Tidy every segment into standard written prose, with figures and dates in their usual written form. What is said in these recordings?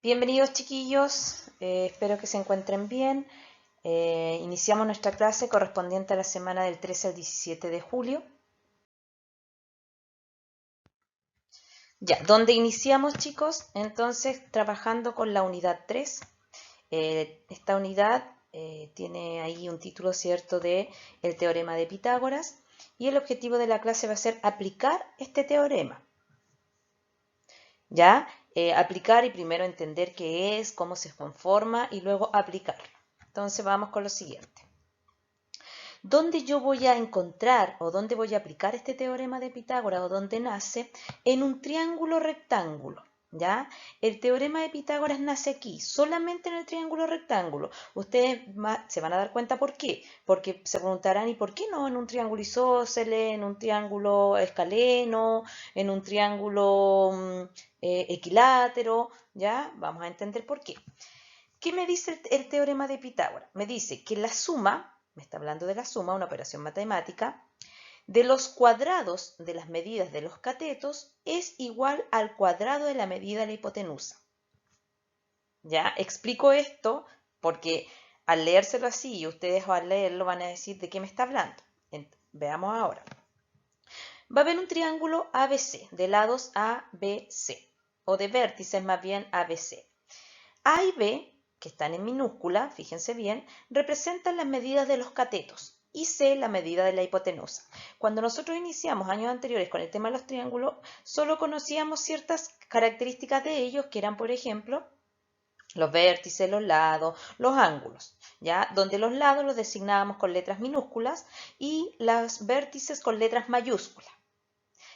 Bienvenidos chiquillos, espero que se encuentren bien. Iniciamos nuestra clase correspondiente a la semana del 13 al 17 de julio. Ya, ¿dónde iniciamos chicos? Entonces trabajando con la unidad 3. Esta unidad tiene ahí un título cierto de el teorema de Pitágoras y el objetivo de la clase va a ser aplicar este teorema. ¿Ya? Aplicar y primero entender qué es, cómo se conforma y luego aplicarlo. Entonces vamos con lo siguiente. ¿Dónde yo voy a encontrar o dónde voy a aplicar este teorema de Pitágoras o dónde nace? En un triángulo rectángulo. ¿Ya? El teorema de Pitágoras nace aquí, solamente en el triángulo rectángulo. Ustedes se van a dar cuenta por qué. Porque se preguntarán, ¿y por qué no en un triángulo isósceles, en un triángulo escaleno, en un triángulo equilátero? ¿Ya? Vamos a entender por qué. ¿Qué me dice el teorema de Pitágoras? Me dice que la suma, me está hablando de la suma, una operación matemática, de los cuadrados de las medidas de los catetos es igual al cuadrado de la medida de la hipotenusa. ¿Ya? Explico esto porque al leérselo así y ustedes al leerlo van a decir de qué me está hablando. Veamos ahora. Va a haber un triángulo ABC de lados ABC o de vértices más bien ABC. A y B, que están en minúscula, fíjense bien, representan las medidas de los catetos y C la medida de la hipotenusa. Cuando nosotros iniciamos años anteriores con el tema de los triángulos, solo conocíamos ciertas características de ellos, que eran, por ejemplo, los vértices, los lados, los ángulos, ¿ya? Donde los lados los designábamos con letras minúsculas y los vértices con letras mayúsculas.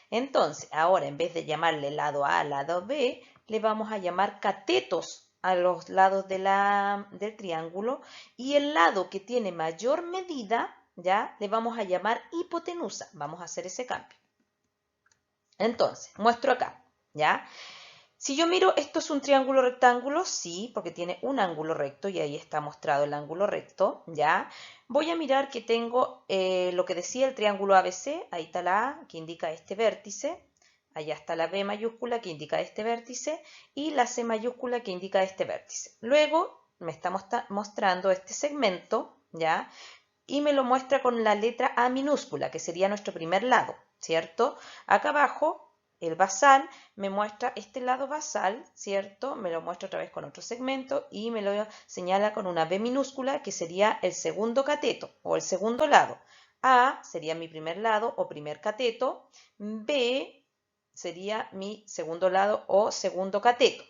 Entonces, ahora en vez de llamarle lado A, lado B, le vamos a llamar catetos a los lados del triángulo y el lado que tiene mayor medida, ya, le vamos a llamar hipotenusa. Vamos a hacer ese cambio. Entonces, muestro acá, ¿ya? Si yo miro, ¿esto es un triángulo rectángulo? Sí, porque tiene un ángulo recto y ahí está mostrado el ángulo recto, ¿ya? Voy a mirar que tengo lo que decía el triángulo ABC, ahí está la A, que indica este vértice, allá está la B mayúscula, que indica este vértice, y la C mayúscula, que indica este vértice. Luego me está mostrando este segmento, ¿ya? Y me lo muestra con la letra A minúscula, que sería nuestro primer lado, ¿cierto? Acá abajo el basal me muestra este lado basal, ¿cierto? Me lo muestra otra vez con otro segmento y me lo señala con una B minúscula que sería el segundo cateto o el segundo lado. A sería mi primer lado o primer cateto. B sería mi segundo lado o segundo cateto.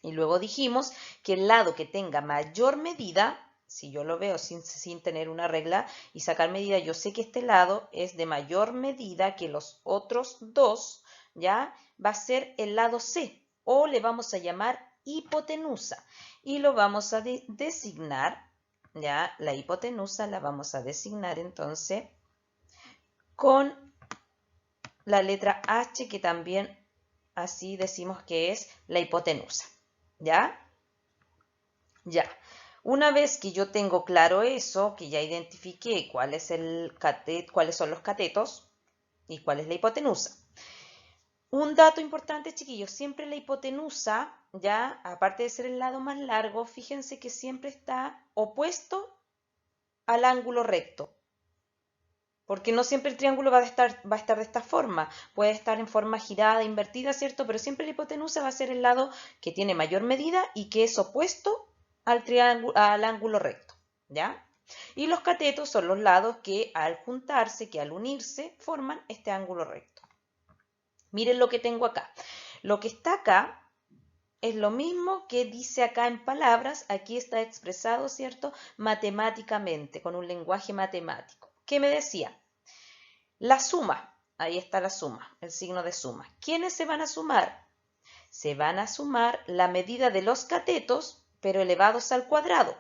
Y luego dijimos que el lado que tenga mayor medida, si yo lo veo sin tener una regla y sacar medida, yo sé que este lado es de mayor medida que los otros dos, ¿ya? Va a ser el lado C, o le vamos a llamar hipotenusa. Y lo vamos a designar, ¿ya? La hipotenusa la vamos a designar entonces con la letra H, que también así decimos que es la hipotenusa, ¿ya? Ya. Una vez que yo tengo claro eso, que ya identifiqué cuáles son los catetos y cuál es la hipotenusa. Un dato importante, chiquillos, siempre la hipotenusa, ya, aparte de ser el lado más largo, fíjense que siempre está opuesto al ángulo recto. Porque no siempre el triángulo va a estar de esta forma. Puede estar en forma girada, invertida, ¿cierto? Pero siempre la hipotenusa va a ser el lado que tiene mayor medida y que es opuesto al ángulo recto, ¿ya? Y los catetos son los lados que al juntarse, que al unirse, forman este ángulo recto. Miren lo que tengo acá. Lo que está acá es lo mismo que dice acá en palabras, aquí está expresado, ¿cierto? Matemáticamente, con un lenguaje matemático. ¿Qué me decía? La suma, ahí está la suma, el signo de suma. ¿Quiénes se van a sumar? Se van a sumar la medida de los catetos, pero elevados al cuadrado.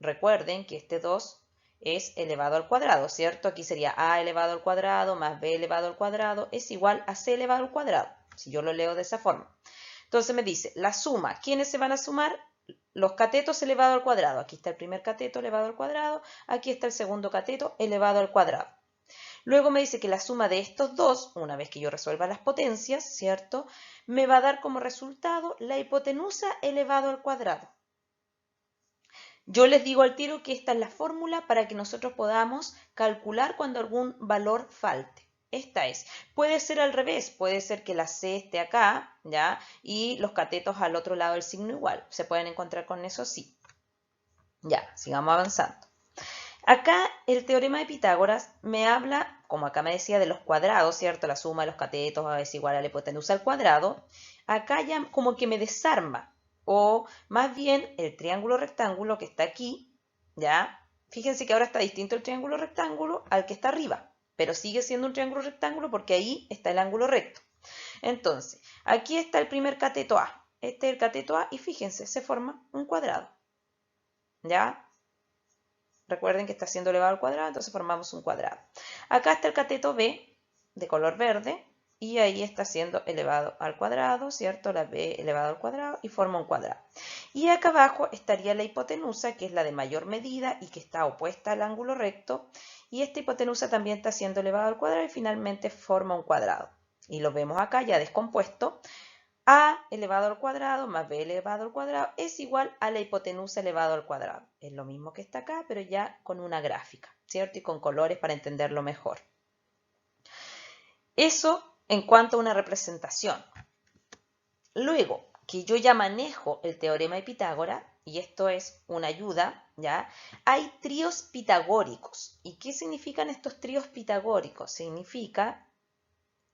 Recuerden que este 2 es elevado al cuadrado, ¿cierto? Aquí sería a elevado al cuadrado más b elevado al cuadrado es igual a c elevado al cuadrado, si yo lo leo de esa forma. Entonces me dice, la suma, ¿quiénes se van a sumar? Los catetos elevado al cuadrado. Aquí está el primer cateto elevado al cuadrado, aquí está el segundo cateto elevado al cuadrado. Luego me dice que la suma de estos dos, una vez que yo resuelva las potencias, ¿cierto?, me va a dar como resultado la hipotenusa elevado al cuadrado. Yo les digo al tiro que esta es la fórmula para que nosotros podamos calcular cuando algún valor falte. Esta es. Puede ser al revés, puede ser que la C esté acá, ¿ya? Y los catetos al otro lado del signo igual. ¿Se pueden encontrar con eso? Sí. Ya, sigamos avanzando. Acá el teorema de Pitágoras me habla, como acá me decía, de los cuadrados, ¿cierto? La suma de los catetos es igual a la hipotenusa al cuadrado. Acá ya como que me desarma, o más bien el triángulo rectángulo que está aquí, ¿ya? Fíjense que ahora está distinto el triángulo rectángulo al que está arriba, pero sigue siendo un triángulo rectángulo porque ahí está el ángulo recto. Entonces, aquí está el primer cateto A. Este es el cateto A y fíjense, se forma un cuadrado, ¿ya? Recuerden que está siendo elevado al cuadrado, entonces formamos un cuadrado. Acá está el cateto B de color verde y ahí está siendo elevado al cuadrado, ¿cierto? La B elevado al cuadrado y forma un cuadrado. Y acá abajo estaría la hipotenusa, que es la de mayor medida y que está opuesta al ángulo recto. Y esta hipotenusa también está siendo elevada al cuadrado y finalmente forma un cuadrado. Y lo vemos acá ya descompuesto. A elevado al cuadrado más B elevado al cuadrado es igual a la hipotenusa elevado al cuadrado. Es lo mismo que está acá, pero ya con una gráfica, ¿cierto? Y con colores para entenderlo mejor. Eso en cuanto a una representación. Luego que yo ya manejo el teorema de Pitágoras, y esto es una ayuda, ¿ya? Hay tríos pitagóricos. ¿Y qué significan estos tríos pitagóricos? Significa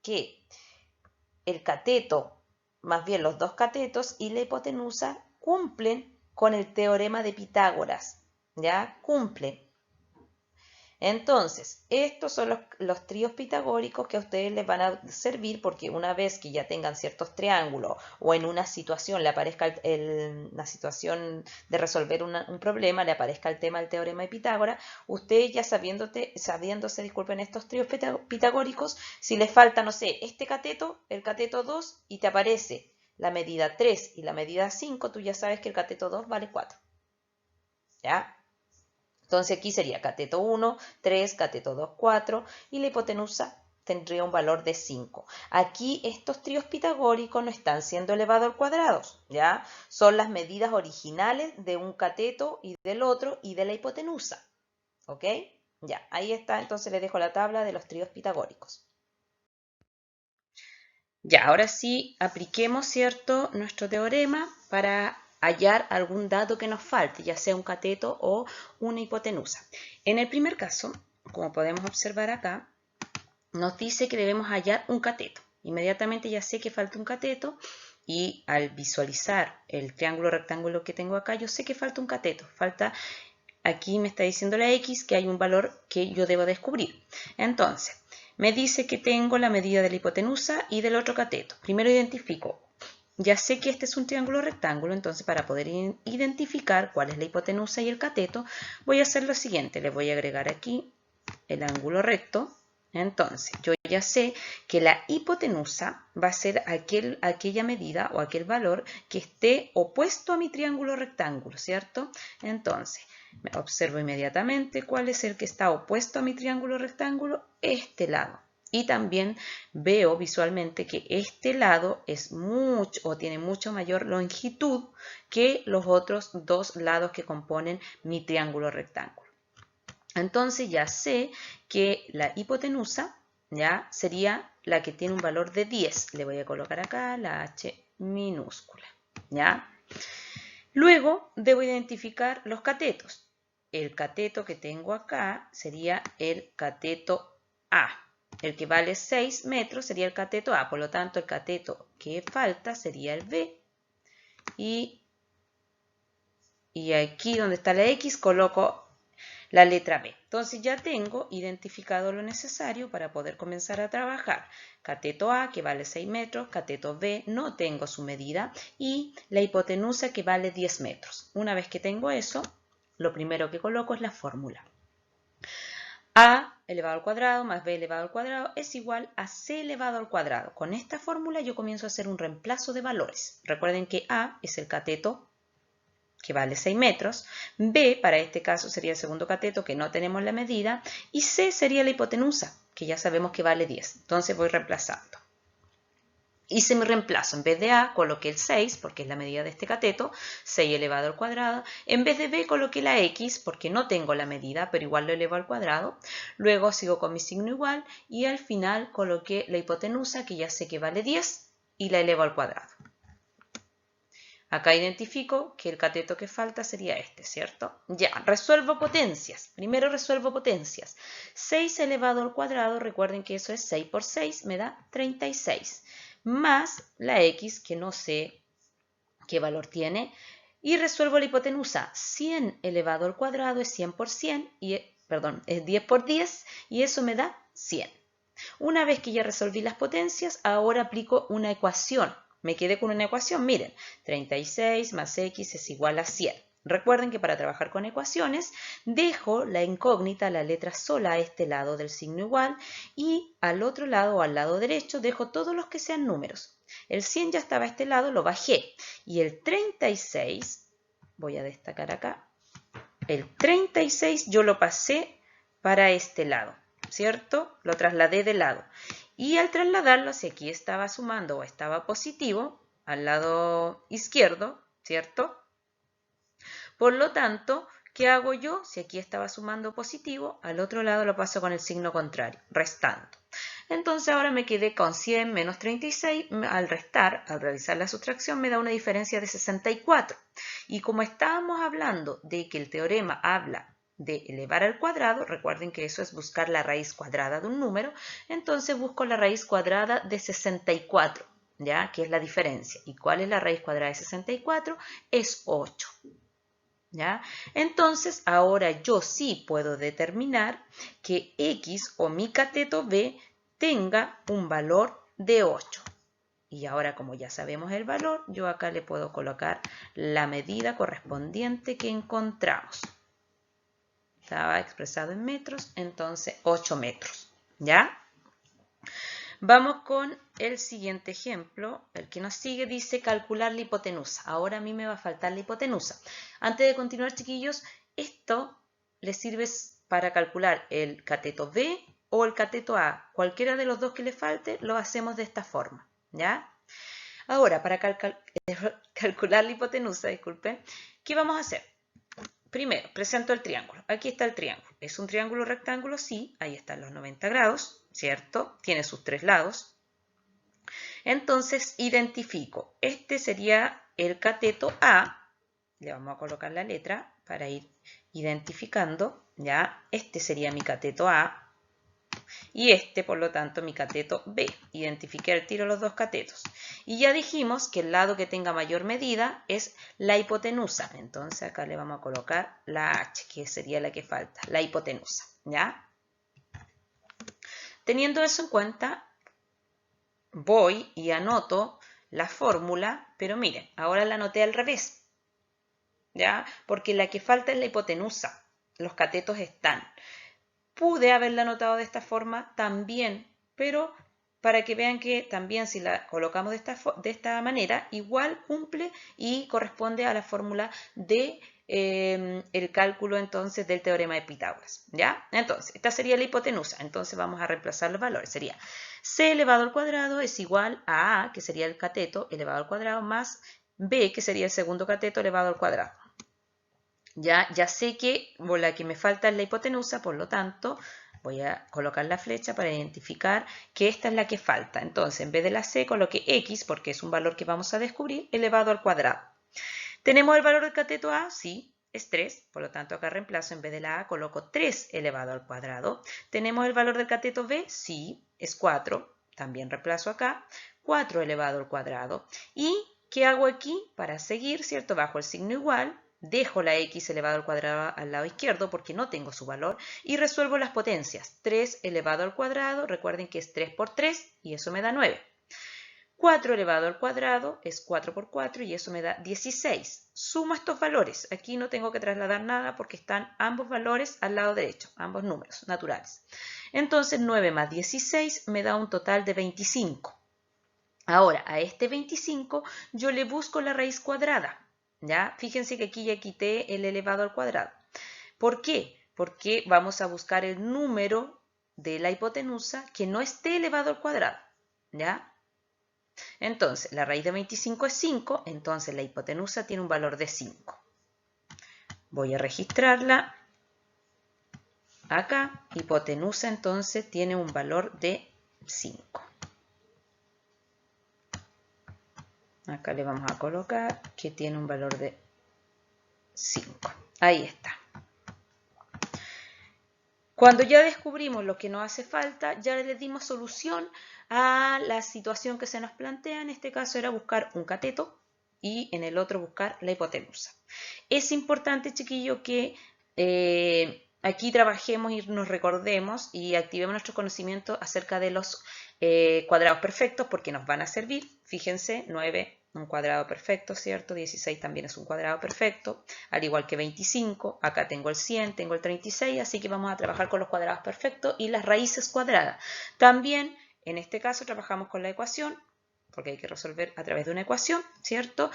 que el cateto, más bien los dos catetos y la hipotenusa cumplen con el teorema de Pitágoras, ¿ya? Cumplen. Entonces, estos son los tríos pitagóricos que a ustedes les van a servir porque una vez que ya tengan ciertos triángulos o en una situación le aparezca una situación de resolver un problema, le aparezca el tema del teorema de Pitágoras, ustedes ya sabiéndose, disculpen, estos tríos pitagóricos, si les falta, no sé, este cateto, el cateto 2 y te aparece la medida 3 y la medida 5, tú ya sabes que el cateto 2 vale 4. ¿Ya? Entonces aquí sería cateto 1, 3, cateto 2, 4 y la hipotenusa tendría un valor de 5. Aquí estos tríos pitagóricos no están siendo elevados al cuadrado, ¿ya? Son las medidas originales de un cateto y del otro y de la hipotenusa, ¿ok? Ya, ahí está, entonces les dejo la tabla de los tríos pitagóricos. Ya, ahora sí, apliquemos, ¿cierto?, nuestro teorema para hallar algún dato que nos falte, ya sea un cateto o una hipotenusa. En el primer caso, como podemos observar acá, nos dice que debemos hallar un cateto. Inmediatamente ya sé que falta un cateto y al visualizar el triángulo rectángulo que tengo acá, yo sé que falta un cateto. Aquí me está diciendo la X que hay un valor que yo debo descubrir. Entonces, me dice que tengo la medida de la hipotenusa y del otro cateto. Primero identifico. Ya sé que este es un triángulo rectángulo, entonces para poder identificar cuál es la hipotenusa y el cateto, voy a hacer lo siguiente. Le voy a agregar aquí el ángulo recto. Entonces, yo ya sé que la hipotenusa va a ser aquella medida o aquel valor que esté opuesto a mi triángulo rectángulo, ¿cierto? Entonces, observo inmediatamente cuál es el que está opuesto a mi triángulo rectángulo, este lado. Y también veo visualmente que este lado es mucho o tiene mucho mayor longitud que los otros dos lados que componen mi triángulo rectángulo. Entonces ya sé que la hipotenusa ya sería la que tiene un valor de 10. Le voy a colocar acá la H minúscula, ¿ya? Luego debo identificar los catetos. El cateto que tengo acá sería el cateto A. El que vale 6 metros sería el cateto A. Por lo tanto, el cateto que falta sería el B. Y aquí donde está la X coloco la letra B. Entonces ya tengo identificado lo necesario para poder comenzar a trabajar. Cateto A, que vale 6 metros, cateto B, no tengo su medida, y la hipotenusa, que vale 10 metros. Una vez que tengo eso, lo primero que coloco es la fórmula. A elevado al cuadrado más B elevado al cuadrado es igual a C elevado al cuadrado. Con esta fórmula yo comienzo a hacer un reemplazo de valores. Recuerden que A es el cateto que vale 6 metros, B, para este caso sería el segundo cateto, que no tenemos la medida, y C sería la hipotenusa, que ya sabemos que vale 10. Entonces voy reemplazando. Hice mi reemplazo. En vez de A, coloqué el 6, porque es la medida de este cateto, 6 elevado al cuadrado. En vez de B, coloqué la X, porque no tengo la medida, pero igual lo elevo al cuadrado. Luego sigo con mi signo igual, y al final coloqué la hipotenusa, que ya sé que vale 10, y la elevo al cuadrado. Acá identifico que el cateto que falta sería este, ¿cierto? Ya, resuelvo potencias. Primero resuelvo potencias. 6 elevado al cuadrado, recuerden que eso es 6 por 6, me da 36. Más la X, que no sé qué valor tiene. Y resuelvo la hipotenusa. 100 elevado al cuadrado es 100 por 100, es 10 por 10, y eso me da 100. Una vez que ya resolví las potencias, ahora aplico una ecuación. Me quedé con una ecuación, miren, 36 más x es igual a 100. Recuerden que para trabajar con ecuaciones, dejo la incógnita, la letra sola a este lado del signo igual, y al otro lado o al lado derecho dejo todos los que sean números. El 100 ya estaba a este lado, lo bajé, y el 36, voy a destacar acá, el 36 yo lo pasé para este lado, ¿cierto? Lo trasladé de lado. Y al trasladarlo, si aquí estaba sumando o estaba positivo, al lado izquierdo, ¿cierto? Por lo tanto, ¿qué hago yo? Si aquí estaba sumando positivo, al otro lado lo paso con el signo contrario, restando. Entonces ahora me quedé con 100 menos 36, al restar, al realizar la sustracción, me da una diferencia de 64. Y como estábamos hablando de que el teorema habla de elevar al cuadrado, recuerden que eso es buscar la raíz cuadrada de un número, entonces busco la raíz cuadrada de 64, ¿ya? Que es la diferencia. ¿Y cuál es la raíz cuadrada de 64? Es 8. ¿Ya? Entonces, ahora yo sí puedo determinar que X o mi cateto B tenga un valor de 8. Y ahora, como ya sabemos el valor, yo acá le puedo colocar la medida correspondiente que encontramos. Estaba expresado en metros, entonces 8 metros. ¿Ya? Vamos con el siguiente ejemplo. El que nos sigue dice calcular la hipotenusa. Ahora a mí me va a faltar la hipotenusa. Antes de continuar, chiquillos, esto les sirve para calcular el cateto B o el cateto A. Cualquiera de los dos que le falte, lo hacemos de esta forma. ¿Ya? Ahora, para calcular la hipotenusa, disculpen, ¿qué vamos a hacer? Primero, presento el triángulo. Aquí está el triángulo. ¿Es un triángulo rectángulo? Sí, ahí están los 90 grados, ¿cierto? Tiene sus tres lados. Entonces, identifico. Este sería el cateto A. Le vamos a colocar la letra para ir identificando, ¿ya? Este sería mi cateto A. Y este, por lo tanto, mi cateto B. Identifiqué al tiro los dos catetos. Y ya dijimos que el lado que tenga mayor medida es la hipotenusa. Entonces acá le vamos a colocar la H, que sería la que falta, la hipotenusa. ¿Ya? Teniendo eso en cuenta, voy y anoto la fórmula, pero miren, ahora la anoté al revés. ¿Ya? Porque la que falta es la hipotenusa. Los catetos están. Pude haberla anotado de esta forma también, pero para que vean que también si la colocamos de esta manera, igual cumple y corresponde a la fórmula de el cálculo entonces del teorema de Pitágoras. ¿Ya? Entonces, esta sería la hipotenusa. Entonces vamos a reemplazar los valores. Sería C elevado al cuadrado es igual a A, que sería el cateto elevado al cuadrado, más B, que sería el segundo cateto elevado al cuadrado. Ya sé que la que me falta es la hipotenusa, por lo tanto voy a colocar la flecha para identificar que esta es la que falta. Entonces, en vez de la C, coloqué X, porque es un valor que vamos a descubrir, elevado al cuadrado. ¿Tenemos el valor del cateto A? Sí, es 3. Por lo tanto, acá reemplazo, en vez de la A, coloco 3 elevado al cuadrado. ¿Tenemos el valor del cateto B? Sí, es 4. También reemplazo acá, 4 elevado al cuadrado. ¿Y qué hago aquí? Para seguir, ¿cierto? Bajo el signo igual. Dejo la x elevado al cuadrado al lado izquierdo porque no tengo su valor y resuelvo las potencias. 3 elevado al cuadrado, recuerden que es 3 por 3 y eso me da 9. 4 elevado al cuadrado es 4 por 4 y eso me da 16. Sumo estos valores. Aquí no tengo que trasladar nada porque están ambos valores al lado derecho, ambos números naturales. Entonces 9 más 16 me da un total de 25. Ahora, a este 25 yo le busco la raíz cuadrada. ¿Ya? Fíjense que aquí ya quité el elevado al cuadrado. ¿Por qué? Porque vamos a buscar el número de la hipotenusa que no esté elevado al cuadrado. ¿Ya? Entonces, la raíz de 25 es 5, entonces la hipotenusa tiene un valor de 5. Voy a registrarla. Acá, hipotenusa entonces tiene un valor de 5. Acá le vamos a colocar que tiene un valor de 5. Ahí está. Cuando ya descubrimos lo que nos hace falta, ya le dimos solución a la situación que se nos plantea. En este caso era buscar un cateto y en el otro buscar la hipotenusa. Es importante, chiquillo, que aquí trabajemos y nos recordemos y activemos nuestro conocimiento acerca de los cuadrados perfectos porque nos van a servir. Fíjense, 9, un cuadrado perfecto, ¿cierto? 16 también es un cuadrado perfecto, al igual que 25. Acá tengo el 100, tengo el 36, así que vamos a trabajar con los cuadrados perfectos y las raíces cuadradas. También, en este caso, trabajamos con la ecuación, porque hay que resolver a través de una ecuación, ¿cierto?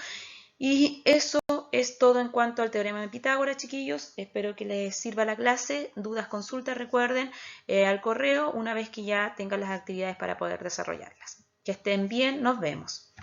Y eso es todo en cuanto al teorema de Pitágoras, chiquillos. Espero que les sirva la clase. Dudas, consultas, recuerden al correo una vez que ya tengan las actividades para poder desarrollarlas. Que estén bien, nos vemos.